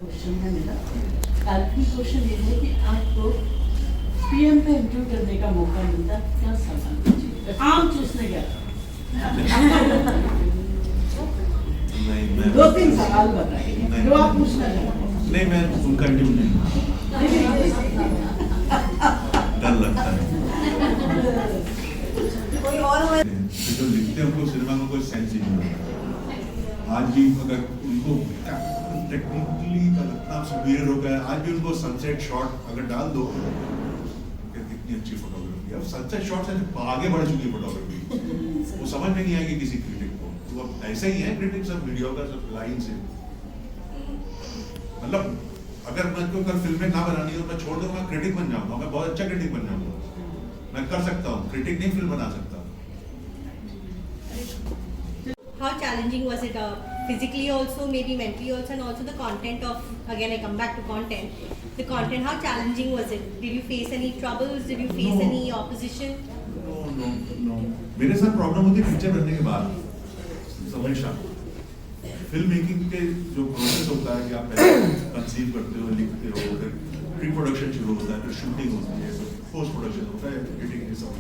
Question है मेरा। आखिरी क्वेश्चन ये है कि आपको पीएम पे इंटरव्यू करने का मौका मिलता, क्या सवाल पूछिए? आम चूसने गया नहीं, मैं 2-3 सवाल बताइए जो आप पूछना चाहते हैं। नहीं, मैं उनका इंटरव्यू नहीं, डर लगता है। कोई और जो लिखते हैं उनको सिनेमा में कोई सेंस ही नहीं होता। आज भी अगर उनको टेक्निकली इतना सुपीरियर हो गया, आज भी उनको सनसेट शॉट अगर डाल दो, कितनी अच्छी फोटोग्राफी। अब सनसेट शॉट से आगे बढ़ चुकी फोटोग्राफी, वो समझ में नहीं आएगी किसी क्रिटिक को। तो अब ऐसा ही है क्रिटिक, सब वीडियो का सब लाइन से, मतलब अगर मैं को अगर फिल्में ना बनानी हो, मैं छोड़ दूंगा, मैं क्रिटिक बन जाऊंगा, मैं बहुत अच्छा क्रिटिक बन जाऊंगा। मैं कर सकता हूँ, क्रिटिक नहीं फिल्म बना सकता। How challenging was it physically also, maybe mentally also, and also the content of, again I come back to content, the content, how challenging was it? Did you face any troubles? Did you face any opposition? No. मेरे साथ problem होती है picture बनने के बाद, हमेशा। Film making के जो प्रोसेस होता है कि आप पहले कंसीव करते हो, लिखते हो, फिर प्री प्रोडक्शन शुरू होता है, फिर शूटिंग होती है, पोस्ट प्रोडक्शन होता है, एडिटिंग ये सब।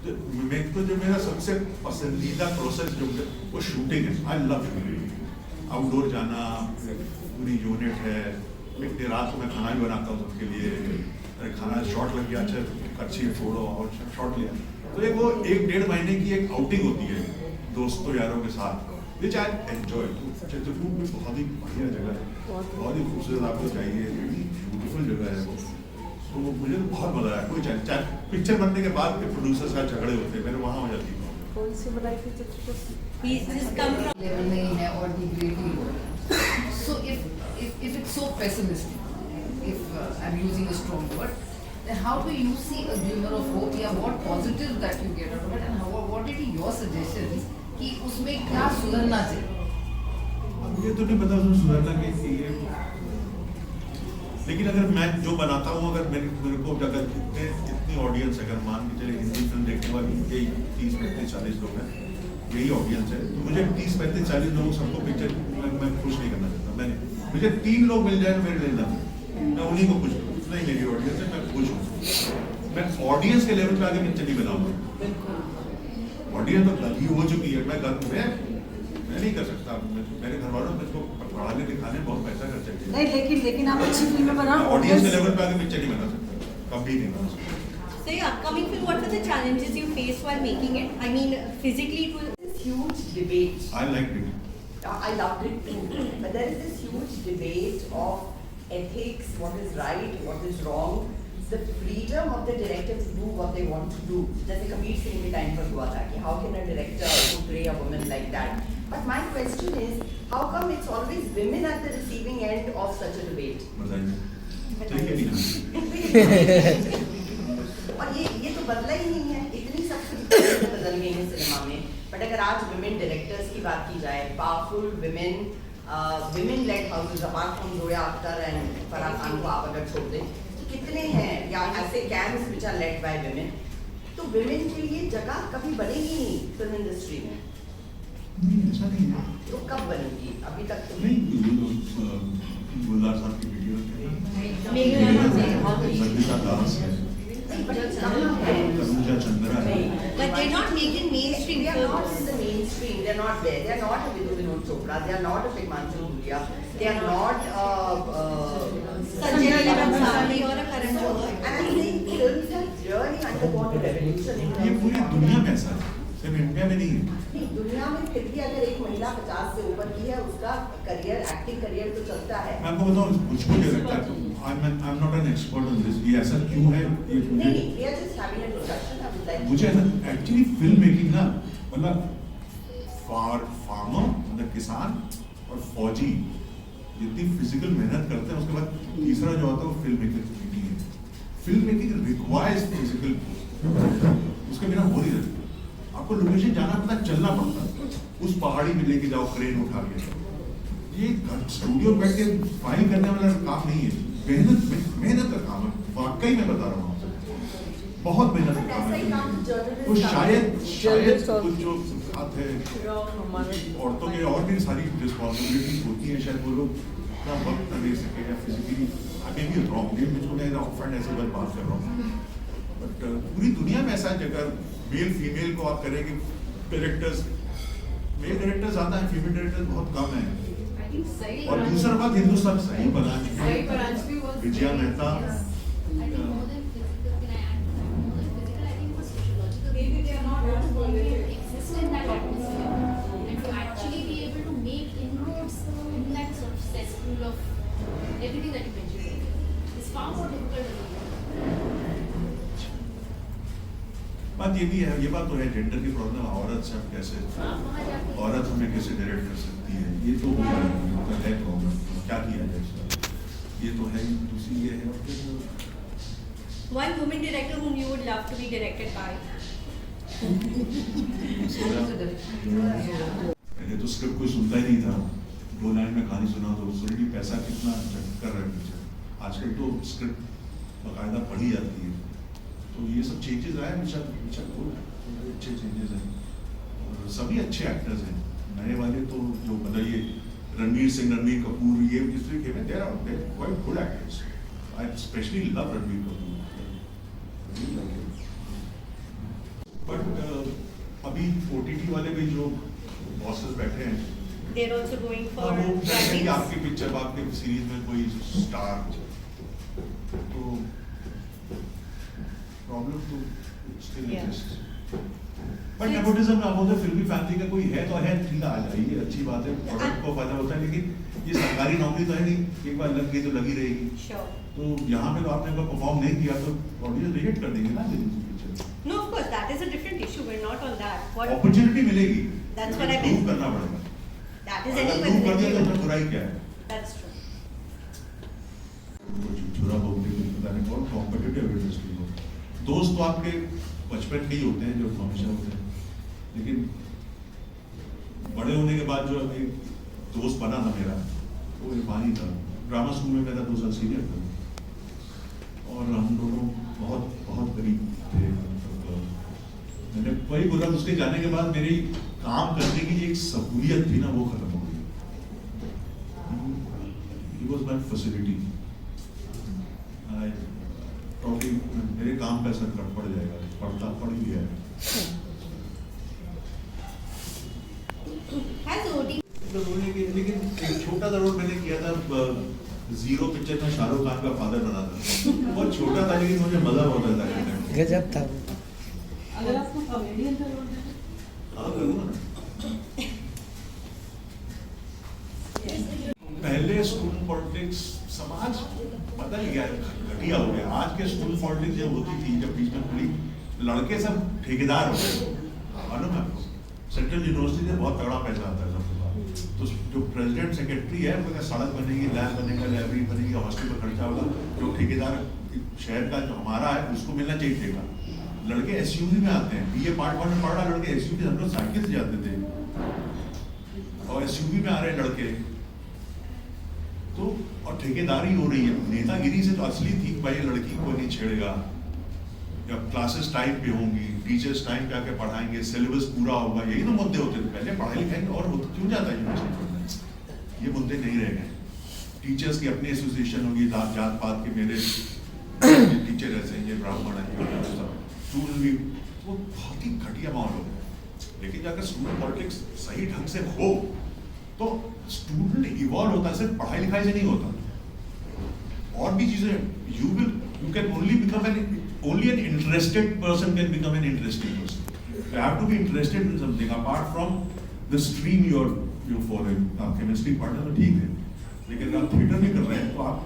तो मैं तो जो मेरा सबसे पसंदीदा प्रोसेस जो वो शूटिंग है। आई लव शूटिंग, आउटडोर जाना, पूरी यूनिट है, इतनी रात को मैं खाना भी बनाता हूँ सबके लिए, अरे खाना शॉर्ट लग गया, अच्छा अच्छी है, छोड़ो, और शॉर्ट लिया। तो एक वो 1-1.5 महीने की एक आउटिंग होती है दोस्तों यारों के साथ, विच आई एंजॉय। चित्रकूट में बहुत ही बढ़िया जगह है, बहुत ही खूबसूरत, आपको चाहिए, ब्यूटीफुल जगह है वो। तो मुझे तो बहुत मजा आया। कोई चाहे पिक्चर बनने के बाद के प्रोड्यूसर साथ झगड़े होते हैं, मैंने वहाँ हो जाती हूँ। कौन सी बनाई थी Chitrakoot? He's just come from level नहीं है और डिग्रेडली हो रहा है। So if it's so pessimistic, if I'm using a strong word, then how do you see a glimmer of hope? या what positive that you get out of it, and what are your suggestions कि उसमें क्या सुधरना चाहिए? अब ये तो नहीं पता उसमें सुधरना क्या चाहिए, लेकिन अगर मैं जो बनाता हूँ, अगर मेरे को अगर इतनी ऑडियंस, अगर मान के चले हिंदी फिल्म देखने वाली यही 30, 35, 40 लोग हैं, यही ऑडियंस है, तो मुझे 30, 35, 40 लोगों सबको पिक्चर मैं खुश नहीं करना चाहता। मुझे 3 लोग मिल जाए मेरे लिए ना, मैं उन्हीं को खुश करूँ, नहीं मेरी ऑडियंस है, मैं खुश हूँ। मैं ऑडियंस के लेवल पे आगे पिक्चर नहीं बनाऊंगा। ऑडियंस तो लगी हो चुकी है, मैं नहीं कर सकता। मेरे घर वालों को पढ़ाने लिखाने बहुत पैसा खर्चा किया नहीं, लेकिन आप अच्छी फिल्में बनाओ, ऑडियंस के लेवल पे आगे पिक्चर नहीं बना सकता, कभी नहीं बना सकता। So your upcoming film, what were the challenges you faced while making it? I mean, physically it was This huge debate. I liked it. I loved it too. But there is this huge debate of ethics, what is right, what is wrong, the freedom of the director to do what they want to do. जैसे कबीर सिंह के time पर हुआ था कि how can a director portray a woman like that? But my question is, how come it's always women at the receiving end of such a debate? बताइए, ठीक है नहीं। और ये तो बदला ही नहीं है, इतनी सब चीजें बदल गई हैं सिनेमा में। बट अगर आज विमेन डायरेक्टर्स की बात की जाए, powerful women lead houses apart from Zoya Akhtar and Farah Khan को आप अगर छोड़ दें, तो कितने हैं, या ऐसे camps which are led by women, तो विमेन के लिए जगह कभी बनेगी नहीं फिल्म इंडस्ट्री में। नहीं, ऐसा नहीं है। तो कब बनेगी? अभी तक तो नहीं, गुलजार साहब की वीडियो संगीता दास है, तनुजा चंद्रा है। but they're not making mainstream They are not films. in the mainstream. They are not there. They are not a Vinod Chopra. They are not a Himanshu Dhulia. They are not Sanjay Leela Bhansali or a Karan Johar. And I think films have really undergone a revolution in ये terms पूरी of दुनिया में ऐसा है, सिर्फ India में नहीं है। नहीं, दुनिया में फिर भी अगर एक महिला 50 से ऊपर की है, उसका करियर, एक्टिंग करियर तो चलता है। मैं आपको बताऊँ, मुझको क्या लगता है, I'm not an expert on this, ये ऐसा क्यों है, ये नहीं, we are just having a discussion. I would like to- मुझे ऐसा एक्चुअली फिल्म मेकिंग ना, मतलब फार्मर, मतलब किसान और फौजी जितनी फिजिकल मेहनत करते हैं, उसके बाद तीसरा जो आता है वो फिल्म मेकिंग है। फिल्म मेकिंग रिक्वायर्स फिजिकल, उसके बिना हो नहीं सकती। आपको लोकेशन जाना पड़ता है, चलना पड़ता है, उस पहाड़ी में लेके जाओ क्रेन उठा के, ये स्टूडियो बैठ के फाइल करने वाला काम नहीं है, मेहनत का काम है, वाकई में बता रहा हूँ आपसे, बहुत मेहनत का काम है। तो शायद कुछ जो बात है, औरतों के और भी सारी रिस्पॉन्सिबिलिटीज होती हैं, शायद वो लोग इतना वक्त न दे सके या फिजिकली आगे भी रॉन्ग ये मुझको मैं ऑफेंड ऐसे बात कर रहा हूँ, बट पूरी दुनिया में ऐसा है अगर मेल फीमेल को आप करेंगे डायरेक्टर्स, मेल डायरेक्टर ज़्यादा है, फीमेल डायरेक्टर बहुत कम है। I think सही और दूसरा बात हिंदुस्तान सही बना सही Paranjali was Vijaya Mehta I think more than physical, can I add to that? More than physical, I think it was sociological. Maybe they are not to exist in that atmosphere and to actually be able to make inroads in that sort of cesspool of everything that you mentioned earlier is far more difficult than बात ये भी है, ये बात तो है gender की problem, औरत से हम कैसे, वहाँ जाके औरत हमें कैसे डायरेक्ट कर सकती है, ये तो है प्रॉब्लम, क्या किया जाए इसका, ये तो है ही। दूसरी ये है और फिर One woman director whom you would love to be directed by. पहले तो स्क्रिप्ट कोई सुनता ही नहीं था, 2 लाइन में कहानी सुना तो सुन ली, पैसा कितना कर रहा है पीछे। आजकल तो स्क्रिप्ट बाकायदा पढ़ी जाती है, तो ये सब चेंजेस आए हमेशा अच्छे चेंजेस हैं और सभी अच्छे एक्टर्स हैं। नए वाले तो जो बताइए रणवीर सिंह, रणवीर कपूर, ये जिस तरीके में there are quite good actors. I specially love Ranbir Kapoor, but अभी OTT वाले भी जो बॉसेस बैठे हैं, They're also going for वो चाहते हैं कि ratings. आपकी पिक्चर, आपके सीरीज में कोई स्टार, तो प्रॉब्लम तो still Yeah. Exist. But nepotism में आप फिल्मी फैमिली का कोई है तो है, ठीक है, आ जाइए, अच्छी बात है, प्रोडक्ट को फायदा होता है, लेकिन ये सरकारी नौकरी तो है नहीं, एक बार लग गई तो लगी रहेगी। Sure. तो यहाँ पे तो आपने अगर परफॉर्म नहीं किया तो ऑडियंस रिजेक्ट कर देंगे ना picture. No, of course, that is a different issue. We're not on that. What opportunity मिलेगी, That's what I prove meant. करना पड़ेगा, that is अगर प्रूव कर दिया तो anyone's उसमें बुराई क्या है। That's true. छुरा बोलते हैं, पता नहीं बहुत कॉम्पिटिटिव इंडस्ट्री हो। दोस्त तो आपके बचपन के ही होते हैं जो हमेशा होते हैं, लेकिन बड़े होने के बाद जो एक दोस्त बना था मेरा, वो इरफानी था। ड्रामा स्कूल में मेरा 2 साल सीनियर था और हम दोनों बहुत बहुत करीब थे। मैंने वही बोला, उसके जाने के बाद मेरी काम करने की एक सहूलियत थी ना, वो खत्म हो गई। He was my facility. Probably मेरे काम पे असर पड़ जाएगा, पड़ ही गया है। Has OTT तो रोने के, लेकिन एक छोटा सा रोल मैंने किया था, जीरो पिक्चर में शाहरुख खान का फादर बना था, बहुत छोटा था लेकिन मुझे मजा बहुत आता है। गजब था। अगर आपको कॉमेडियन का रोल है हाँ, करूँगा ना। पहले स्कूल पॉलिटिक्स समाज बदल गया, घटिया हो गया। आज के स्कूल पॉलिटिक्स जब होती थी, जब बीच में खुली, लड़के सब ठेकेदार हो गए। मालूम है आपको, सेंट्रल यूनिवर्सिटी से बहुत तगड़ा पैसा आता है सबके पास। तो जो प्रेसिडेंट सेक्रेटरी है, वो सड़क बनेगी, लैब बनेगा, लाइब्रेरी बनेगी, हॉस्टल पर खर्चा होगा। जो ठेकेदार शहर का जो हमारा है, उसको मिलना चाहिए ठेका। लड़के SUV में आते हैं, BA पार्ट 1 में पढ़ रहा लड़के SUV, हम लोग साइकिल से जाते थे और SUV में आ रहे लड़के, तो और ठेकेदारी हो रही है। नेतागिरी से तो असली थी, भाई लड़की को नहीं छेड़ेगा, या क्लासेस टाइम पे होंगी, टीचर्स टाइम पे आके पढ़ाएंगे, सिलेबस पूरा होगा, यही तो मुद्दे होते थे पहले। पढ़ाई लिखाई और क्यों जाता है यूनिवर्सिटी, ये मुद्दे नहीं रह गए। टीचर्स की अपनी एसोसिएशन होगी, जात पात के, मेरे टीचर ऐसे हैं, ये ब्राह्मण है, स्टूडेंट भी, वो बहुत ही घटिया माहौल हो गया। लेकिन अगर स्टूडेंट पॉलिटिक्स सही ढंग से हो तो स्टूडेंट इवॉल्व होता है, सिर्फ पढ़ाई लिखाई से नहीं होता, और भी चीजें। You can only become only an interested person can become an interesting person. You have to be interested in something apart from the stream you're following. आप केमिस्ट्री पढ़ रहे हो तो ठीक है, लेकिन अगर आप थिएटर भी कर रहे हैं तो आप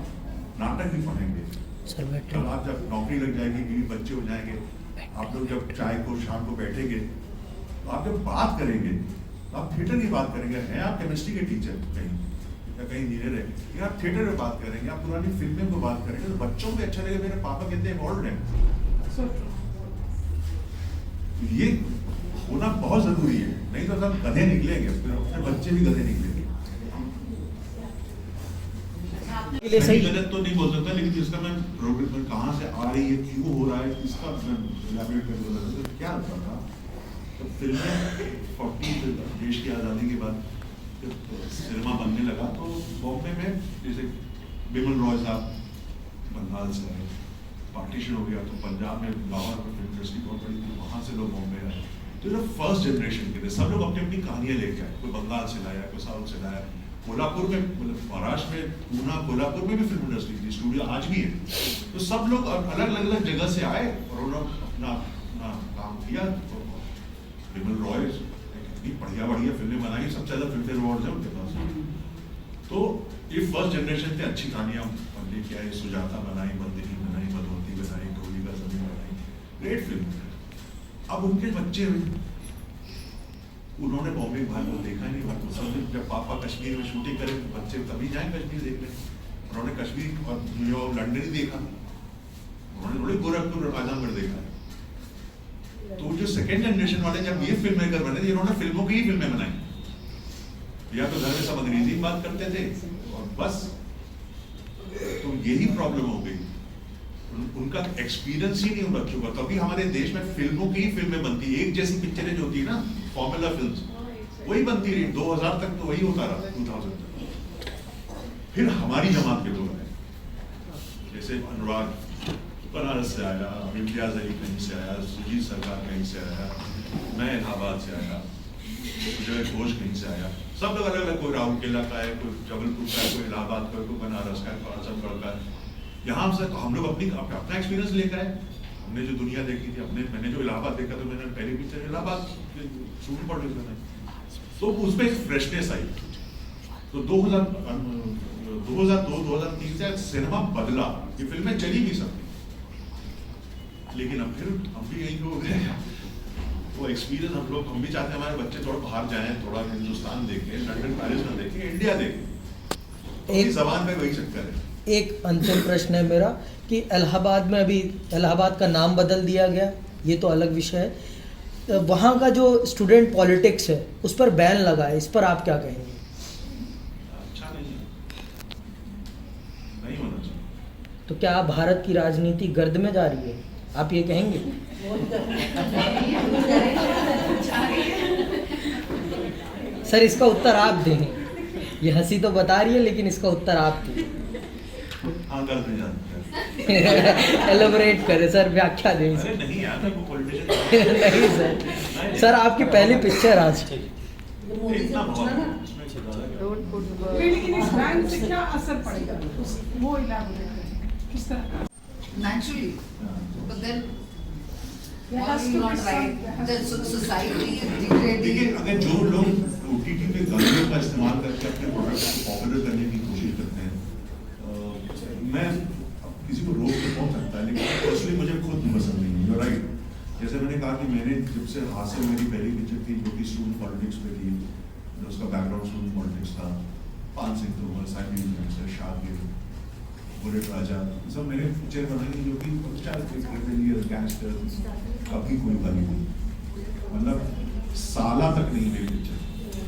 नाटक भी पढ़ेंगे। कल आप जब नौकरी लग जाएगी, बीवी बच्चे हो जाएंगे, आप लोग जब चाय को शाम को बैठेंगे, तो आप जब बात करेंगे तो आप थिएटर की बात करेंगे। हैं आप केमिस्ट्री के टीचर कहीं या कहीं इंजीनियर है, या आप थिएटर में बात करेंगे, आप पुरानी फिल्में को बात करेंगे, तो बच्चों को अच्छा लगेगा, मेरे पापा कितने इवॉल्व हैं। ये होना बहुत जरूरी है, नहीं तो सब गधे निकलेंगे, फिर अपने बच्चे भी गधे निकलेंगे। सही गलत तो नहीं बोल सकता, लेकिन जिसका मैं प्रोग्रेस में कहाँ से आ रही है, क्यों हो रहा है, इसका मैं इलैबोरेट करके बता सकता। क्या होता था तो फिल्में 40 देश की आज़ादी के बाद सिनेमा बनने लगा तो बॉम्बे में जैसे बिमल रॉय साहब बंगाल से आए, पार्टीशन हो गया तो पंजाब में लाहौर में फिल्म इंडस्ट्री बहुत बड़ी थी, वहाँ से लोग बॉम्बे आए। तो जो फर्स्ट जनरेशन के थे सब लोग अपनी अपनी कहानियाँ लेके आए, कोई बंगाल से लाया, कोई साउथ से लाया। कोल्हापुर में मतलब महाराष्ट्र में पूना कोल्हापुर में भी फिल्म इंडस्ट्री थी, स्टूडियो आज भी है। तो सब लोग अलग अलग जगह से आए और उन्होंने अपना अपना काम किया। तो बिमल रॉय इतनी बढ़िया बढ़िया फिल्में बनाई, सबसे ज़्यादा फिल्म अवार्ड है उनके पास। तो ये फर्स्ट जनरेशन थे, अच्छी कहानियाँ लेके आए, सुजाता बनाई, बंदिनी बनाई, मधुमती बनाई, ढोली का ज़मीन बनाई, ग्रेट फिल्म। अब उनके बच्चे उन्होंने बॉम्बे भाई को देखा नहीं, भाई समझे जब पापा कश्मीर में शूटिंग करें बच्चे तभी जाएं कश्मीर देखने। उन्होंने कश्मीर और न्यूयॉर्क लंदन ही देखा, उन्होंने थोड़ी गोरखपुर आजमगढ़ देखा है। तो जो सेकेंड जनरेशन वाले जब ये फिल्म मेकर बने थे, इन्होंने फिल्मों की ही फिल्में बनाई, या तो घर में सब अंग्रेजी में बात करते थे और बस। तो यही प्रॉब्लम हो गई, उनका एक्सपीरियंस ही नहीं उन बच्चों का। तभी हमारे देश में फिल्मों की ही फिल्में बनती, एक जैसी पिक्चरें जो होती है ना, फॉर्मूला फिल्म्स, वही बनती रही 2000 तक, तो वही होता रहा 2000 तक। फिर हमारी जमात के लोग आए, जैसे अनुराग बनारस से आया, इम्तियाज अली कहीं से आया, सुजीत सरकार कहीं से आया, मैं इलाहाबाद से आया, विजय घोष कहीं से आया, सब लोग अलग अलग, कोई राउरकेला का है, कोई जबलपुर का है, कोई इलाहाबाद का है, कोई बनारस का है, कोई आजमगढ़ का है। यहाँ से तो हम लोग अपना एक्सपीरियंस लेकर आए, हमने जो दुनिया देखी थी, मैंने जो इलाहाबाद देखा, तो मैंने पहली पिक्चर इलाहाबाद शूटिंग पॉलिटिक्स बनाई, तो उसमें एक फ्रेशनेस आई। तो 2002-2003 से सिनेमा बदला, ये फिल्में चली भी सकती, लेकिन अब फिर हम भी यही हो गए। वो एक्सपीरियंस हम भी चाहते हैं हमारे बच्चे थोड़ा बाहर जाएं, थोड़ा हिंदुस्तान देखें, लंदन पेरिस में देखें, इंडिया देखें। तो एक जबान पे वही चक्कर है। एक अंतिम प्रश्न है मेरा कि इलाहाबाद में अभी इलाहाबाद का नाम बदल दिया गया, ये तो अलग विषय है, वहाँ का जो स्टूडेंट पॉलिटिक्स है उस पर बैन लगा है, इस पर आप क्या कहेंगे? अच्छा नहीं होना चाहिए। तो क्या भारत की राजनीति गर्द में जा रही है, आप ये कहेंगे? सर इसका उत्तर आप दें, ये हंसी तो बता रही है लेकिन इसका उत्तर आप दें। हाँ, गर्द में जाता है। एलोबरेट करें सर, व्याख्या दें। अरे नहीं यार, वो पॉलिटिशियन नहीं सर आप की पहली पिक्चर आज इतना बहुत लेकिन इस बैन से क्या असर पड़ेगा, वो इलाहाबाद किस तरह? Naturally, but then There why has are to you be not right? some- The society is देखिए, degrading. अगर जो लोग OTT पे गालियों का इस्तेमाल करके अपने प्रोडक्ट को पॉपुलर करने की कोशिश करते हैं, मैं किसी को रोक तो पहुंच सकता है, लेकिन पर्सनली मुझे खुद पसंद नहीं है। राइट, जैसे मैंने कहा कि मैंने जब से हासिल मेरी पहली पिक्चर थी जो कि स्टूडेंट पॉलिटिक्स में थी, उसका बैकग्राउंड स्टूडेंट पॉलिटिक्स था, पान सिंह तोमर, साइकिल शाहगिर, बुलेट राजा, सब मैंने पिक्चर बनाई जो कि गैंगस्टर, कभी कोई गाली नहीं, मतलब साला तक नहीं मेरी पिक्चर,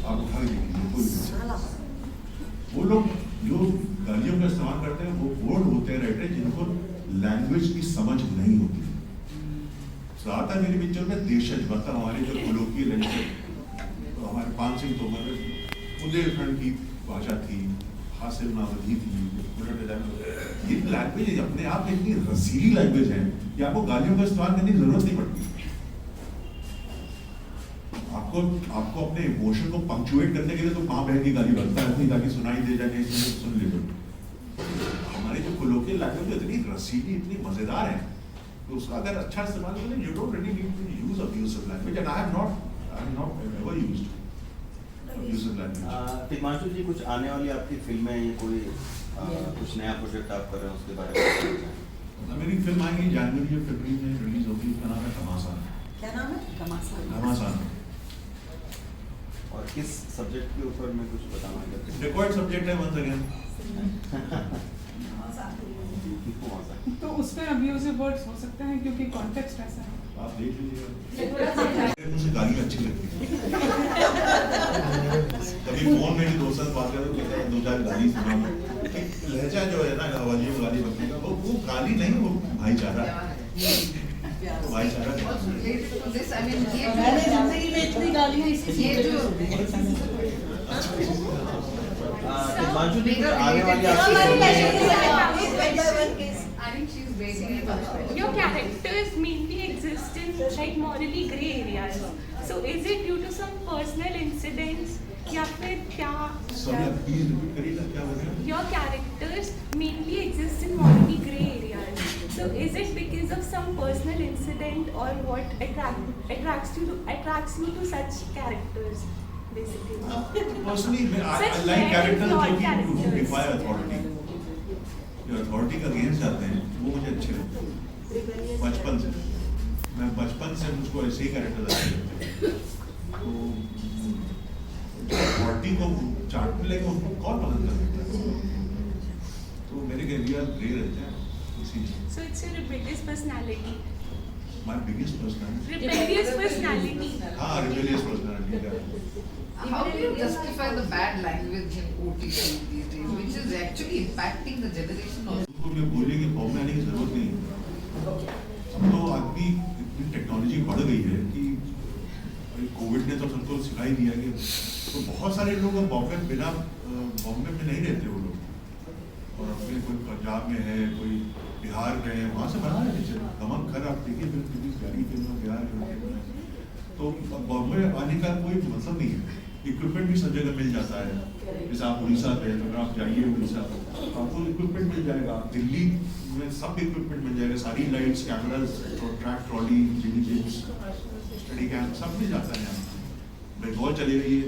आप उठा के देखिए कोई पिक्चर। वो लोग जो गालियों का इस्तेमाल करते हैं वो बोर्ड होते हैं राइटर जिनको लैंग्वेज की समझ नहीं होती। ज़्यादातर मेरी पिक्चर में देशज मतलब हमारे जो कोलोकियल लैंग्वेज, तो हमारे पान सिंह तोमर बुंदेलखंड की भाषा थी, हासिल नावधी थी, ये लैंग्वेज अपने आप में इतनी रसीली लैंग्वेज है कि आपको गालियों का इस्तेमाल करने की जरूरत नहीं पड़ती। आपको अपने इमोशन को पंक्चुएट करने के लिए तो कहाँ बैठ के गाली बजता है नहीं, ताकि सुनाई दे जाए, सुन ले। हमारी जो कोलोकियल लैंग्वेज इतनी रसीली, इतनी मजेदार है, तो उसका अगर अच्छा इस्तेमाल करें, you don't really need to use abusive language, and I have not ever used abusive language. Tigmanshu ji, कुछ आने वाली आपकी फिल्में या कोई कुछ नया प्रोजेक्ट आप कर रहे हैं उसके बारे में? मेरी फिल्म आएगी जनवरी या फरवरी में रिलीज होगी, उसका नाम है घमासान। क्या नाम है? घमासान। और किस सब्जेक्ट के ऊपर में कुछ बताना है? रिक्वायर्ड सब्जेक्ट है वंस अगेन। तो उसमें अब्यूजिव वर्ड्स हो सकते हैं क्योंकि कॉन्टेक्स्ट ऐसा है। आप देख लीजिएगा, मुझे गाली अच्छी लगती है। कभी फोन में भी दोस्त बात करो, कहते हैं 2-4 गाली सुना दो। लहजा जो है ना हवालियों में गाली बकने का, वो गाली नहीं, वो भाईचारा। भाईचारा Also related to this, I mean, मैंने जिंदगी में इतनी गालियाँ इसी ये जो हिमांशु जी कुछ आने वाली आपकी I think she's basically punishment. Your characters mainly exist in like morally grey areas. So is it due to some personal incidents या फिर क्या? सॉरी आप प्लीज रिपीट करिएगा क्या बोल रहे हैं? Your characters mainly exist in morally grey areas. So is it because of some personal incident or what attracts you to such characters basically? Personally, I Such like characters flawed जो कि characters. defy authority. जो authority का against जाते हैं वो मुझे अच्छे लगते हैं बचपन से। मैं बचपन से मुझको ऐसे ही कैरेक्टर अच्छे लगते हैं। तो अथॉरिटी को चाटने लगे उनको कौन पसंद कर सकता है? तो मेरे एरिया ग्रे रहते हैं इसीलिए। So it's your rebellious personality. My biggest personality. Rebellious personality. हाँ, rebellious personality का। How do you justify the bad language in OTT these days, which is actually impacting the generation of? उनको ये बोलिए कि बॉम्बे आने की जरूरत नहीं है। अब तो आदमी इतनी टेक्नोलॉजी बढ़ गई है कि कोविड ने तो सबको सिखा ही दिया कि तो बहुत सारे लोग बॉम्बे बिना बॉम्बे में नहीं रहते वो लोग और अपने कोई पंजाब में है कोई बिहार में है वहाँ से बना रहे हैं दमन खर आप देखिए फिर कितनी प्यारी फिल्म बिहार में तो बॉम्बे आने का कोई मतलब नहीं है इक्विपमेंट भी सब जगह मिल जाता है जैसे आप उड़ीसा पे तो अगर आप जाइए उड़ीसा आपको इक्विपमेंट मिल जाएगा दिल्ली में सब इक्विपमेंट मिल जाएगा सारी lights cameras track trolley gyms steadicam सब मिल जाता है यहाँ बंगाल चले जाइए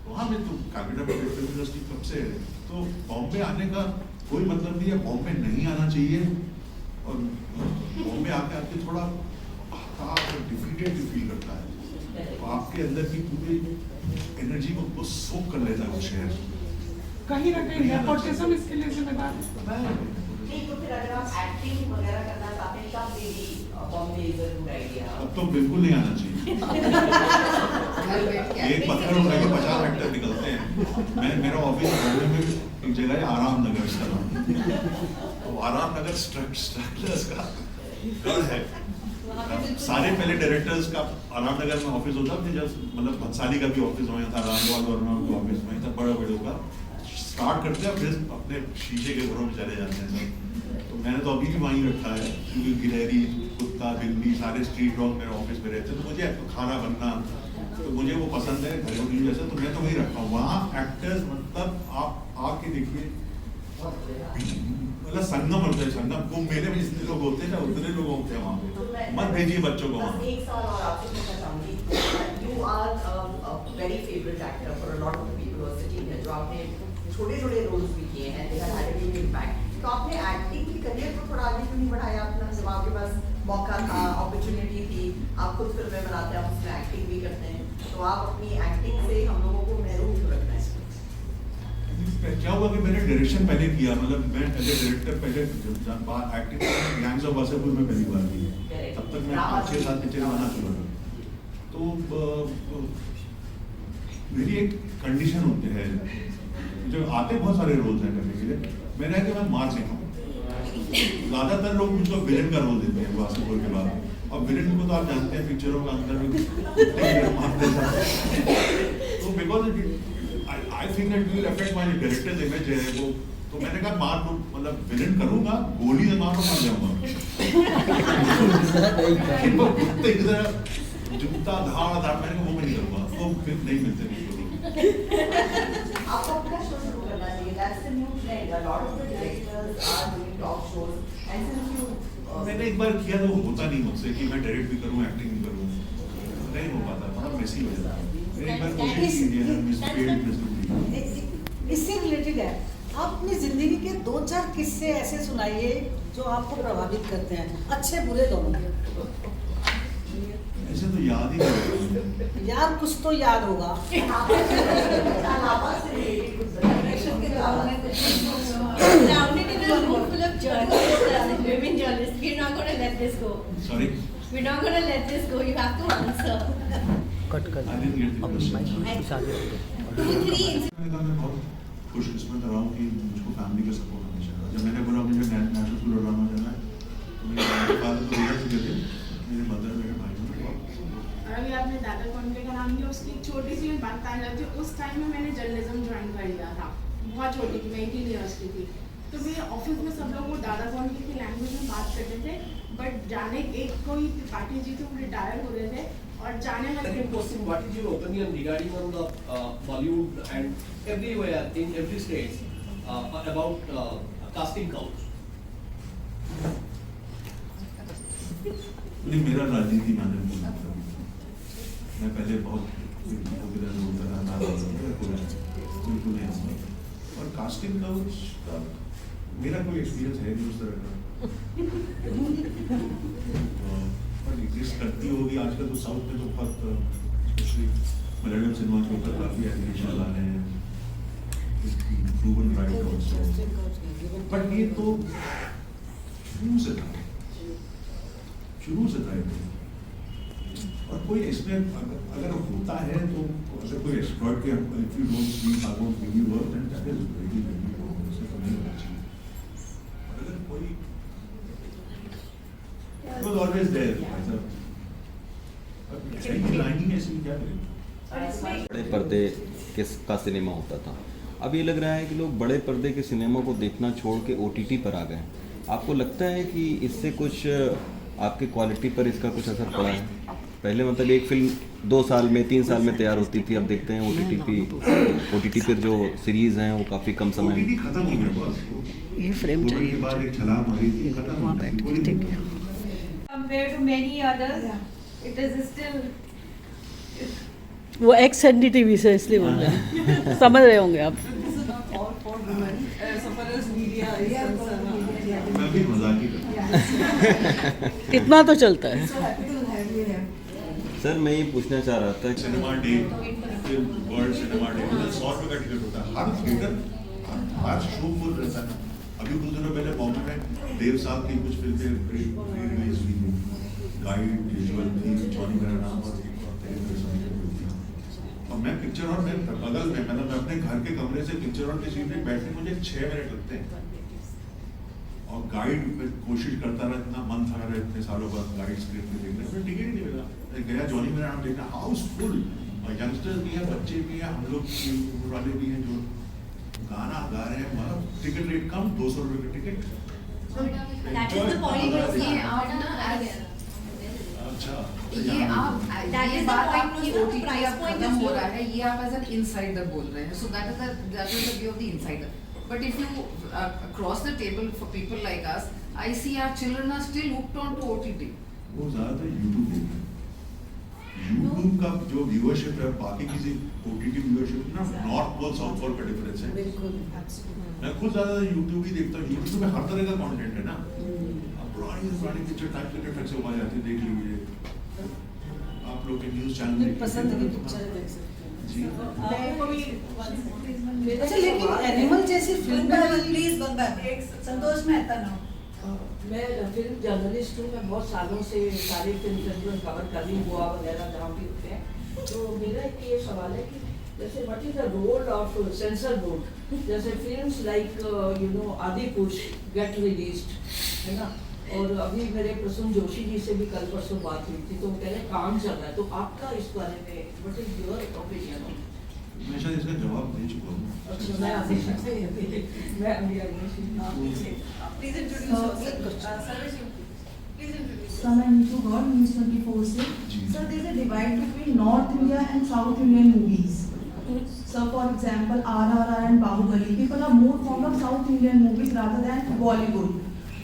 वहाँ में तो कैपिटल फिल्म इंडस्ट्री कब से है तो बॉम्बे आने का कोई मतलब नहीं है बॉम्बे नहीं आना चाहिए और बॉम्बे आके आपके थोड़ा डिफीटेड फील करता है तो आपके अंदर की पूरी एनर्जी को सोख कर लेता है वो शहर कहीं ना कहीं नेपोटिज्म इसके लिए जिम्मेदार है। नहीं तो फिर अगर आप एक्टिंग वगैरह करना चाहते हैं तब मेरी Bombay is a good idea. अब तो बिल्कुल नहीं आना चाहिए एक पत्थर उठा के 50 एक्टर निकलते हैं मेरा ऑफिस बॉम्बे में एक जगह है आराम नगर इसका नाम तो आराम नगर स्ट्रगलर्स का गढ़ है सारे पहले डायरेक्टर्स का आराम नगर में ऑफिस होता था जब मतलब भंसाली का भी ऑफिस वहीं था रामगोपाल वर्मा का ऑफिस वहीं था बड़ा बड़े होगा स्टार्ट करते हैं फिर अपने शीशे के घरों में चले जाते हैं सब तो मैंने तो अभी भी वहीं रखा है क्योंकि गिलहरी कुत्ता बिल्ली सारे स्ट्रीट डॉग मेरे ऑफिस में रहते हैं तो मुझे खाना बनना तो मुझे वो पसंद है घरेलू जैसा तो मैं तो वहीं रखा हूँ वहाँ एक्टर्स मतलब आप आके देखिए मतलब संगम होता है संगम कुंभ मेले में जितने लोग होते हैं ना उतने लोग होते हैं वहाँ पे मत भेजिए बच्चों को वहाँ एक सवाल और आपसे पूछना चाहूंगी you are very favourite actor for a lot of people who are sitting here जो आपने छोटे-छोटे रोल्स भी किए हैं they have had a big impact तो आपने एक्टिंग की करियर को थोड़ा आगे क्यों नहीं बढ़ाया अपना जब आपके पास मौका था अपॉर्चुनिटी थी आप खुद फिल्में बनाते हैं आप उसमें एक्टिंग भी करते हैं तो आप अपनी एक्टिंग से हम लोगों को महरूम क्यों रखना है क्या हुआ कि मैंने डायरेक्शन पहले किया मतलब मैं पहले डायरेक्टर पहले एक्टिंग गैंग्स ऑफ वासेपुर में पहली बार की तब तक मैं 5-6 साल पिक्चर बना चुका था तो मेरी एक कंडीशन होती है जो आते बहुत सारे रोल्स हैं करने के लिए मैंने है कि मैं मार नहीं खाऊं ज्यादातर लोग मुझको विलेन का रोल देते हैं वासेपुर के बाद और विलेन को तो आप जानते हैं पिक्चरों के अंदर में तो because I think that will affect my director's image है वो तो मैंने कहा मार दो मतलब विलेन करूँगा गोली से मारो मर जाऊँगा वो कुत्ते की तरह जूता धाड़ मैंने कहा वो मैं नहीं करूँगा तो फिर नहीं मिलते आपको अपना शो शुरू करना चाहिए that's the new trend a lot of the directors are doing talk shows and since you मैंने एक बार किया तो होता नहीं मुझसे कि मैं डायरेक्ट भी करूँ एक्टिंग भी करूँ नहीं हो पाता बहुत मेसी हो जाता मैंने एक बार कोशिश की है इससे रिलेटेड है आप अपनी जिंदगी के 2-4 किस्से ऐसे सुनाइए जो आपको प्रभावित करते हैं अच्छे बुरे दोनों ऐसे तो याद ही नहीं यार कुछ तो याद होगा Surrounded in a room full of journalists and women journalists, we're not going to let this go. Sorry? We're not going to let this go. You have to answer. Cut कर I didn't get the question. 2-3 मैंने कहा मैं बहुत खुशकिस्मत रहा हूँ कि मुझको फैमिली का सपोर्ट हमेशा रहा जब मैंने बोला मुझे नेशनल स्कूल ऑफ ड्रामा जाना है तो मेरे फादर तो रिया चुके थे मेरे मदर मेरे भाई अभी आपने दादा कौंडे का नाम लिया उसकी एक छोटी सी बात बताना चाहती हूँ, उस टाइम में मैंने जर्नलिज्म ज्वाइन कर लिया था, बहुत छोटी थी, मैं 18 ईयर्स की थी। तो मेरे ऑफिस में सब लोग वो दादा कौंडली की लैंग्वेज में बात करते थे, बट जाने एक कोई त्रिपाठी जी थे, वो रिटायर हो रहे थे, और जाने वाले Second question, what is your opinion regarding on the Bollywood and everywhere in every state about casting couch? नहीं, मेरा राजनीति में आने में मैं पहले बहुत बिल्कुल नहीं समझ, और कास्टिंग काउच का मेरा कोई एक्सपीरियंस है नहीं उस तरह का, पर एग्जिस्ट करती होगी आजकल तो साउथ में तो बहुत, स्पेशली मलयालम सिनेमा के ऊपर काफी एनिमेशन आ रहे हैं, प्रूवन राइट ऑल्सो, बट ये तो शुरू से था और कोई इसमें अगर होता है तो अगर कोई एक्सपर्ट के if you don't see I won't give you work then that is very उससे तो नहीं होना चाहिए, और अगर कोई इट वाज ऑलवेज देयर ऐसा लाइनिंग ऐसी क्या करें। बड़े पर्दे का सिनेमा होता था, अब ये लग रहा है कि लोग बड़े पर्दे के सिनेमा को देखना छोड़ के OTT पर आ गए। आपको लगता है कि इससे कुछ आपकी क्वालिटी पर इसका कुछ असर पड़ा है? पहले मतलब एक फिल्म 2 साल में 3 साल में तैयार होती थी, अब देखते हैं OTT पर जो सीरीज़ हैं वो काफ़ी कम समय में खत्म हो गया बस, ये फ्रेम चाहिए के बाद एक छलांग मारी थी, खत्म हो गया, ठीक है। Compared to many others, it is still वो एक्स एनडीटीवी से इसलिए बोल रहे हैं, समझ रहे होंगे आप। मैं भी मजाक ही करता इतना तो चलता है। सर मैं ये पूछना चाह रहा था, cinema day, world cinema day, 100 रुपये का टिकट होता है, हर थिएटर हर शो फुल रहता है। अभी कुछ दिनों पहले बॉम्बे में देव साहब की कुछ फिल्में रिलीज हुई थी, गाइड विजुअल थी, जॉनी मेरा नाम और मैं पिक्चर हॉल में बगल में, मतलब मैं अपने घर के कमरे से पिक्चर हॉल के सीट में बैठने मुझे 6 मिनट लगते हैं, और गाइड में कोशिश करता रहा, इतना मन था रहा इतने सालों बाद गाइड स्क्रिप्ट में देखने, मुझे टिकट ही नहीं मिला। मैं गया जॉनी मेरा नाम देखना, हाउसफुल, यंगस्टर्स भी हैं, बच्चे भी हैं, हम लोग वाले भी हैं जो गाना गा रहे हैं, मतलब टिकट रेट कम, 200 रुपये का टिकट। ये आप ये बात आपकी OTT अब खत्म हो रहा है, ये आप एज एन इनसाइडर बोल रहे हैं, so that is the view of the insider, but if you cross the table for people like us, I see our children are still hooked on to OTT। वो ज्यादातर YouTube देखते हैं, YouTube का जो viewership है, बाकी किसी OTT viewership ना, नॉर्थ पोल साउथ पोल का डिफरेंस है। मैं खुद ज्यादा यूट्यूब ही देखता हूँ, यूट्यूब में हर तरह का कंटेंट है ना, पुरानी पिक्चर टाइप के फट से आ जाती है, देख लीजिए आप लोग के न्यूज़ चैनल पसंद की पिक्चर देख सकते हैं जी। अच्छा, लेकिन एनिमल जैसी फिल्म प्लीज संतोष मेहता ना, मैं फिल्म जर्नलिस्ट हूँ, मैं बहुत सालों से सारी फिल्म फेस्टिवल कवर कर रही हूँ, गोवा वगैरह जहाँ भी होते हैं, तो मेरा एक ये सवाल है कि जैसे what is the role of censor board, जैसे films like you know Adipurush get released है ना, और अभी मेरे प्रसून जोशी जी से भी कल परसों बात हुई थी, तो वो कह रहे काम चल रहा है, तो आपका इस बारे में व्हाट इज योर ओपिनियन? मैं शायद इसका जवाब दे चुका हूँ। अच्छा, मैं अभी please introduce Sir, I'm Neetu God, News 24 से. Sir, there's a divide between North India and South Indian movies. So, for example, RRR and Bahubali, people are more fond of South Indian movies rather than Bollywood.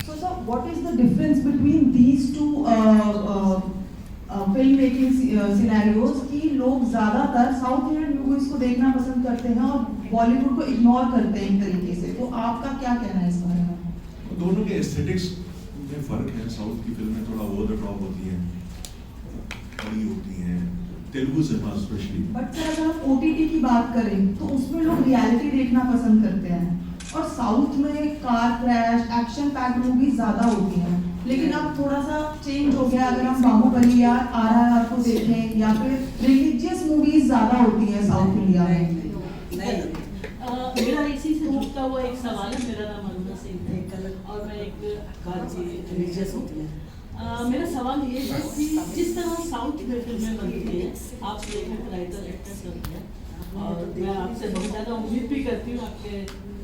So, sir, what is the difference between these two filmmaking scenarios कि लोग ज़्यादातर South Indian movies को देखना पसंद करते हैं और Bollywood को ignore करते हैं एक तरीके से, तो आपका क्या कहना है इस बारे में? दोनों के एस्थेटिक्स में फर्क है, साउथ की फिल्में थोड़ा ओवर द टॉप होती हैं, बड़ी होती हैं, Telugu cinema specially. But sir अगर हम OTT की बात करें तो उसमें लोग रियलिटी देखना पसंद करते हैं, और साउथ में car crash action packed movies ज़्यादा होती हैं, लेकिन अब थोड़ा सा चेंज हो गया, अगर हम बाहुबली या RRR को देखें, या फिर रिलीजियस मूवीज ज़्यादा होती हैं साउथ इंडिया में। मेरा इसी से जुड़ता हुआ एक सवाल है, मेरा नाम अनुजा सिंह है और मैं एक रिलीजियस होती है। मेरा सवाल ये है कि जिस तरह साउथ में फिल्में बनती हैं, आप लेखक राइटर एक्टर सब हैं, और मैं आपसे बहुत ज़्यादा उम्मीद भी करती हूँ, आपके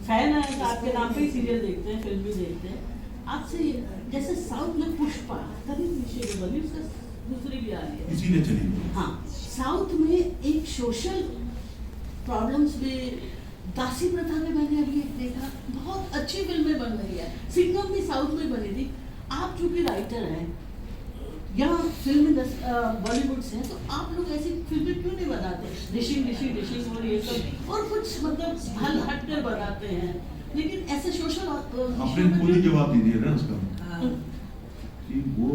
फैन हैं तो आपके नाम पे ही सीरियल देखते हैं, फिल्म भी देखते हैं। आपसे जैसे साउथ में पुष्पा तभी विषय बनी, उसका दूसरी भी आ रही है, इसीलिए चली। हाँ साउथ में एक सोशल प्रॉब्लम्स में दासी प्रथा में मैंने अभी एक देखा, बहुत अच्छी फिल्में बन रही है। सिंघम भी साउथ में बनी थी। आप चूंकि राइटर हैं या फिल्म बॉलीवुड से हैं, तो आप लोग ऐसी फिल्में क्यों नहीं बनाते? डिशिंग और ये सब, और कुछ मतलब हल हट कर बनाते हैं, लेकिन ऐसे सोशल आपने खुद ही जवाब दे दिया ना उसका कि वो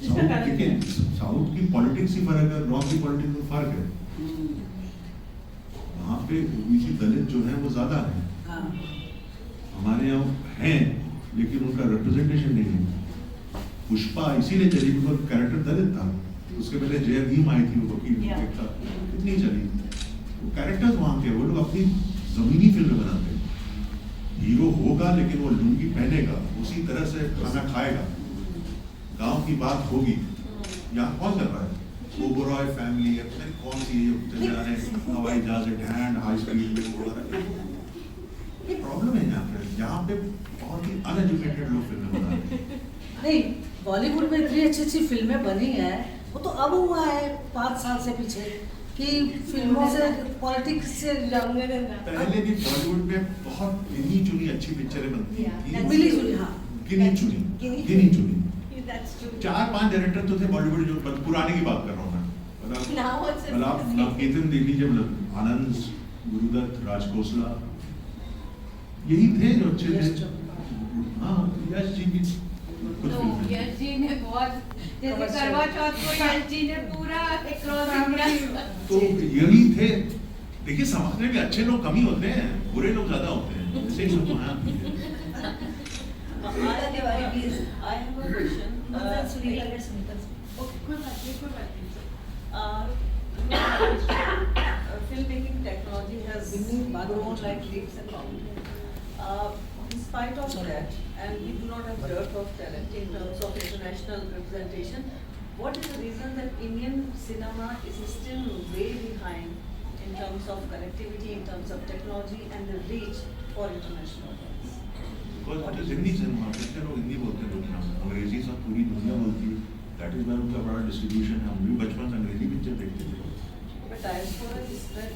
साउथ की पॉलिटिक्स ही फर्क है, नॉर्थ की पॉलिटिक्स में फर्क है। वहाँ पे ओबीसी दलित जो है वो ज्यादा है, हमारे यहाँ हैं लेकिन उनका रिप्रेजेंटेशन नहीं है। पुष्पा इसीलिए चली बिकॉज कैरेक्टर दलित था। उसके पहले जय भीम आई थी, वो वकील था, कितनी चली। वो कैरेक्टर्स वहाँ के, वो लोग अपनी जमीनी फिल्म बनाते हैं। हीरो होगा लेकिन वो लुंगी पहनेगा, उसी तरह से खाना खाएगा, गांव की बात होगी। यहाँ कौन कर रहा है? ओबरॉय फैमिली है, पता नहीं कौन सी चल जा रहे हैं, हवाई जहाज हैंड हाई स्पीड में उड़ा रहे हैं। ये प्रॉब्लम है यहाँ पे बहुत ही अनएजुकेटेड लोग फिल्में बनाते हैं। नहीं, बॉलीवुड में इतनी अच्छी फिल्में बनी हैं, वो तो अब हुआ है 5 साल से पीछे कि फिल्मों से पॉलिटिक्स से पहले भी बॉलीवुड में बहुत गिनी चुनी अच्छी पिक्चरें बनती थी, मिली जुली, हाँ गिनी चुनी 4-5 डायरेक्टर तो थे बॉलीवुड जो पुराने की बात कर रहा हूँ मैं। मतलब आप केतन देख लीजिए, मतलब आनंद, गुरुदत्त, राजकोसला, यही थे जो अच्छे थे। हाँ यश जी भी कुछ फिल्में। यश जी ने बहुत, जैसे करवा चौथ को यश जी ने पूरा क्रॉस इंडिया, तो यही थे। देखिए समाज में भी अच्छे लोग कम ही होते हैं, बुरे लोग ज्यादा होते हैं, जैसे ही सब यहाँ I have a question. Filmmaking technology has grown like leaps and bounds. In spite of that, and we do not have dearth of talent in terms of international representation, what is the reason that Indian cinema is still way behind in terms of connectivity, in terms of technology and the reach for international audience? Because it is Hindi cinema, कितने लोग हिंदी बोलते हैं, लेकिन अंग्रेजी सब पूरी दुनिया बोलती है। That is why उनका बड़ा डिस्ट्रीब्यूशन है। हम भी बचपन से अंग्रेजी पिक्चर देखते थे। But diaspora is spread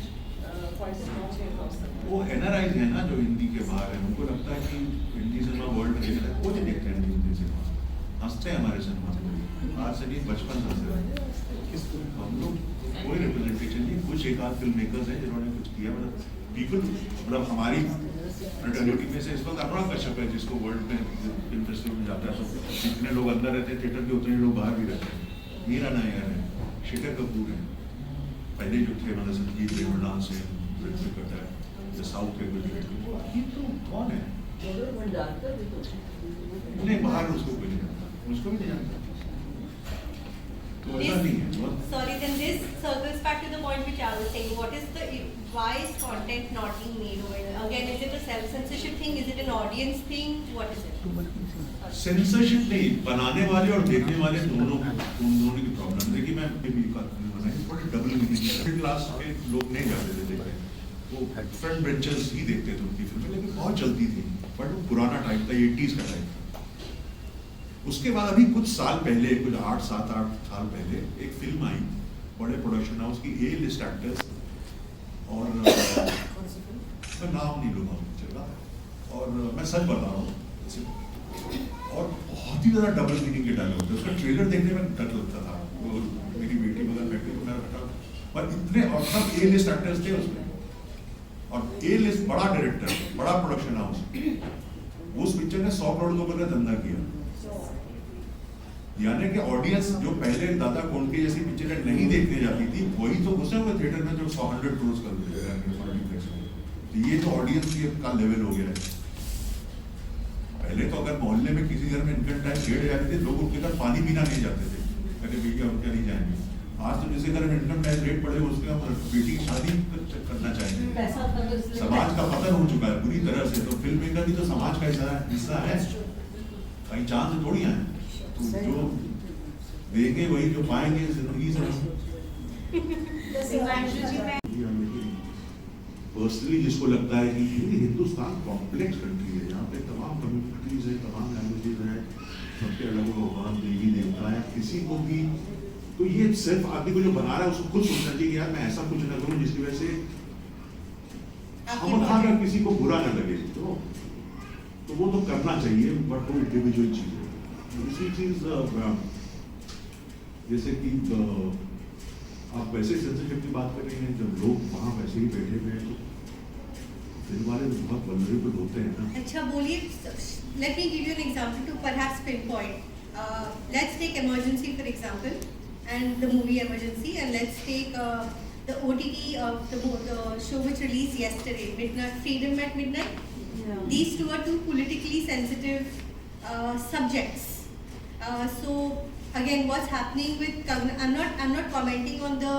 quite strongly across the world. वो NRIs है ना जो हिंदी के बाहर है, उनको लगता है कि हिंदी सिनेमा वर्ल्ड में देखता है, वो नहीं देखते हैं हिंदी सिनेमा, हंसते हैं हमारे सिनेमा में। आज से नहीं, बचपन से हंसते हैं। हम लोग कोई रिप्रेजेंटेशन नहीं, कुछ एक आध फिल्म मेकर्स हैं जिन्होंने कुछ किया। मतलब पीपल, मतलब हमारी फ्रेटर्निटी में से इस वक्त अनुराग कश्यप है, जिसको वर्ल्ड में फिल्म फेस्टिवल में जाता है, तो जितने लोग अंदर रहते हैं थिएटर के उतने लोग बाहर भी रहते हैं। मीरा नायर है, शेखर कपूर है, पहले जो थे मतलब संगीत रेवड़ान से करता है, जो साउथ के कुछ ये तो कौन है? नहीं बाहर उसको कोई नहीं जानता, उसको भी नहीं जानता। तो ऐसा नहीं है। Sorry, then this circles back to the point which I was saying. What is the, why is content not being made over here? Again, is it a self-censorship thing? Is it an audience thing? What is it? Censorship नहीं, बनाने वाले और देखने वाले दोनों की problem. देखिए मैं बड़ी डबल मीनिंग, क्लास के लोग नहीं जाते थे देखने, वो फ्रंट बेंचर्स ही देखते थे उनकी फिल्में, लेकिन बहुत चलती थी। बट वो पुराना टाइप था, 80s का टाइप था। उसके बाद अभी कुछ साल पहले, कुछ 7-8 साल पहले एक फिल्म आई बड़े प्रोडक्शन हाउस की, A लिस्ट एक्टर्स, और मैं नाम नहीं लूँगा चलेगा, और मैं सच बता रहा हूँ, और बहुत ही ज़्यादा डबल मीनिंग के डायलॉग थे। उसका ट्रेलर देखने में डर लगता था। वो मेरी बेटी बगल बैठी तो मैं बैठा, पर इतने, और सब A लिस्ट एक्टर्स थे उसमें, और A लिस्ट बड़ा डायरेक्टर, बड़ा प्रोडक्शन हाउस। उस पिक्चर ने 100 करोड़ के ऊपर का धंधा किया। यानी कि ऑडियंस जो पहले दादा कोंडके जैसी पिक्चरें नहीं देखने जाती थी, वही तो घुसे हुए थिएटर में जो 100-100 करोड़ कर देते हैं। तो ये तो ऑडियंस का लेवल हो गया है। पहले तो अगर मोहल्ले में किसी घर में इनकम टैक्स रेट जाते थे, लोग उनके घर पानी पीना नहीं जाते थे, कहते भैया हम क्या नहीं जाएंगे। आज तो जिसके घर में इनकम टैक्स रेट बढ़े, उसके हम बेटी की शादी करना चाहेंगे। समाज का पतन हो चुका है पूरी तरह से। तो फिल्म मेकर भी तो समाज का हिस्सा है, कहीं चांद थोड़ी है। तो जो देंगे वही जो पाएंगे जिंदगी से। दिया, लेकिन पर्सनली जिसको लगता है कि ये हिंदुस्तान कॉम्प्लेक्स कंट्री है, यहाँ पे तमाम कम्युनिटीज हैं, तमाम लैंग्वेजेज हैं, सबके अलग अलग भगवान देवी देवता है, किसी को भी तो ये सिर्फ आदमी को जो बना रहा है उसको खुद सोचना चाहिए कि यार मैं ऐसा कुछ ना करूं जिसकी वजह से हम खाकर किसी को बुरा न लगे, तो वो तो करना चाहिए, बट वो इंडिविजुअल चीज है। दूसरी चीज जैसे कि आप वैसे सेंसरशिप की बात कर रहे हैं, जब लोग वहाँ वैसे ही बैठे हुए हैं तो फिल्म वाले तो बहुत वल्नरेबल होते हैं ना। अच्छा बोलिए, let me give you an example to perhaps pinpoint. Let's take emergency for example and the movie Emergency, and let's take the OTT the show which released yesterday, Midnight Freedom at Midnight. Yeah. These two are two politically sensitive subjects. So again, what's happening with I'm not commenting on the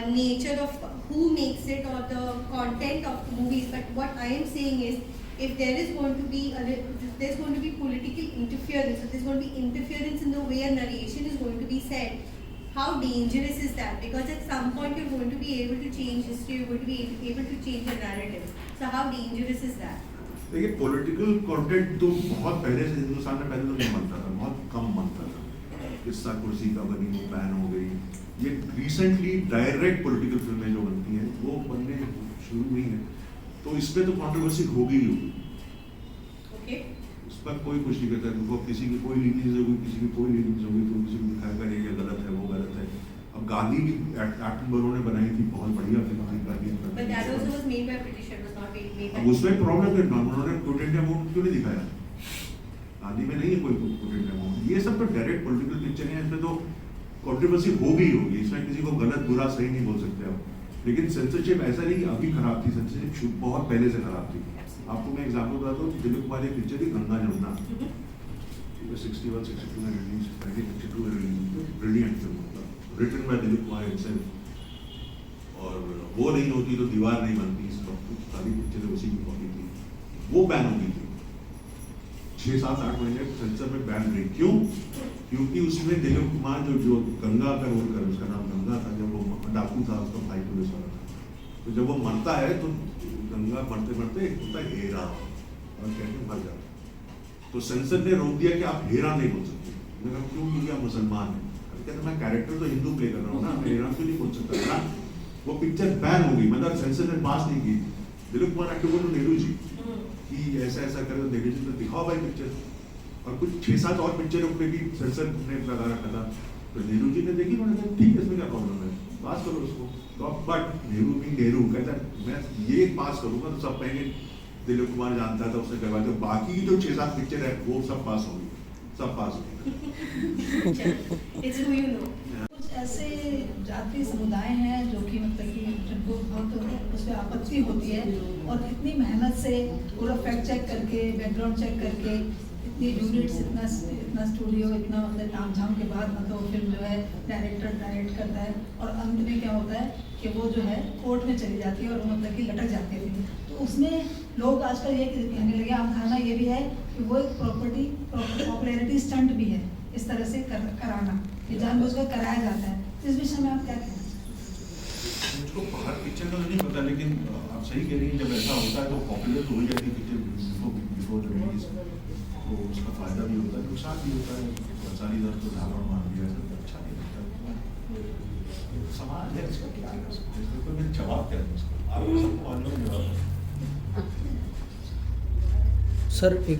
nature of who makes it or the content of the movies, but what I am saying is, if there is going to be there's going to be political interference, if there's going to be interference in the way a narration is going to be said, how dangerous is that? Because at some point you're going to be able to change history, you're going to be able to change the narrative. So how dangerous is that? देखिए political content तो बहुत पहले से हिंदुस्तान में पहले तो नहीं बनता था, बहुत कम बनता था। किस्सा कुर्सी का बनी वो बैन हो गई। ये रिसेंटली डायरेक्ट पॉलिटिकल फिल्में जो बनती हैं वो बनने शुरू हुई हैं, तो इस पे तो कंट्रोवर्सी होगी ही होगी। Okay. उस पर कोई कुछ नहीं करता, क्योंकि किसी की कोई लीनियंस होगी, किसी की कोई लीनियंस होगी, तो किसी को दिखाएगा ये गलत है, वो गलत है। अब गांधी भी एटनबरो ने बनाई थी, बहुत बढ़िया फिल्म थी Gandhi. But that also was made by British, it was not made by. अब उसमें प्रॉब्लम है, उन्होंने प्रोटेंट अमाउंट क्यों नहीं दिखाया? गांधी में नहीं है कोई प्रोटेंट अमाउंट। ये सब तो डायरेक्ट पॉलिटिकल पिक्चर है, इसमें तो कंट्रोवर्सी होगी होगी, इसमें किसी को गलत बुरा सही नहीं बोल सकते आप। लेकिन सेंसरशिप ऐसा नहीं कि अभी खराब थी, सेंसरशिप बहुत पहले से खराब थी। आपको मैं एग्जाम्पल बताता हूँ, दिलीप कुमार की पिक्चर थी गंगा जमुना, 61, 62 में रिलीज, 1962 में रिलीज, ब्रिलियंट फिल्म था, written by Dilip Kumar himself. और वो नहीं होती तो दीवार नहीं बनती, सारी पिक्चर उसी की कॉपी थी, वो बैन हो गई थी 6, 7, 8 महीने सेंसर में बैन रही। क्यों? क्योंकि उसमें दिलीप कुमार जो गंगा का रोल कर, उसका नाम गंगा था, जब वो डाकू था, उसका भाई पुलिस वाला था, तो जब वो मरता है तो गंगा मरते मरते एक होता है हेरा, और कहते मर जाता। तो सेंसर ने रोक दिया कि आप हेरा नहीं बोल सकते। मैंने कहा क्यों? क्योंकि आप मुसलमान हैं। कहते मैं कैरेक्टर तो हिंदू प्ले कर रहा हूँ ना, मैं हेरा क्यों नहीं बोल सकता ना। वो पिक्चर बैन हो गई, मतलब सेंसर ने पास नहीं की। दिलीप कुमार एक्टर बोलो नेहरू जी कि ऐसा ऐसा कर, नेहरू जी तो दिखाओ भाई पिक्चर। और कुछ 6-7 और पिक्चरों पे भी सेंसर ने लगा रखा था, तो नेहरू जी ने देखी, उन्होंने कहा ठीक है, इसमें क्या प्रॉब्लम है, पास करो उसको। तो बट नेहरू कहता मैं ये पास करूंगा तो सब कहेंगे दिलीप कुमार जानता था, उसने करवा दिया। बाकी की जो 6-7 पिक्चर है वो सब पास होंगी, सब पास होंगी। कुछ ऐसे जाति समुदाय हैं जो कि मतलब कि जिनको बहुत उस पर आपत्ति होती है, और इतनी मेहनत से पूरा फैक्ट चेक करके, बैकग्राउंड चेक करके, इतनी यूनिट्स, इतना स्टूडियो, इतना मतलब तामझाम के बाद मतलब फिल्म जो है डायरेक्टर डायरेक्ट करता है, और अंत में क्या होता है कि वो जो है कोर्ट में चली जाती है और मतलब कि लटक जाती है। तो उसमें लोग आजकल ये कहने लगे, आम खाना ये भी है कि वो एक पॉपुलैरिटी स्टंट भी है, इस तरह से कराना, ये जानबूझकर कराया जाता है। तो इस विषय में आप क्या कहते हैं? मुझको बाहर पिक्चर का तो नहीं पता, लेकिन आप सही कह रही हैं, जब ऐसा होता है तो पॉपुलर तो हो जाती है पिक्चर बिफोर द रिलीज, तो उसका फायदा भी होता है, नुकसान भी होता है। सारी दर तो धावा मार दिया है, अच्छा नहीं लगता। समाज है, इसका क्या कर सकते हैं, इसका कोई जवाब क्या है, आपको सबको मालूम जवाब है। सर एक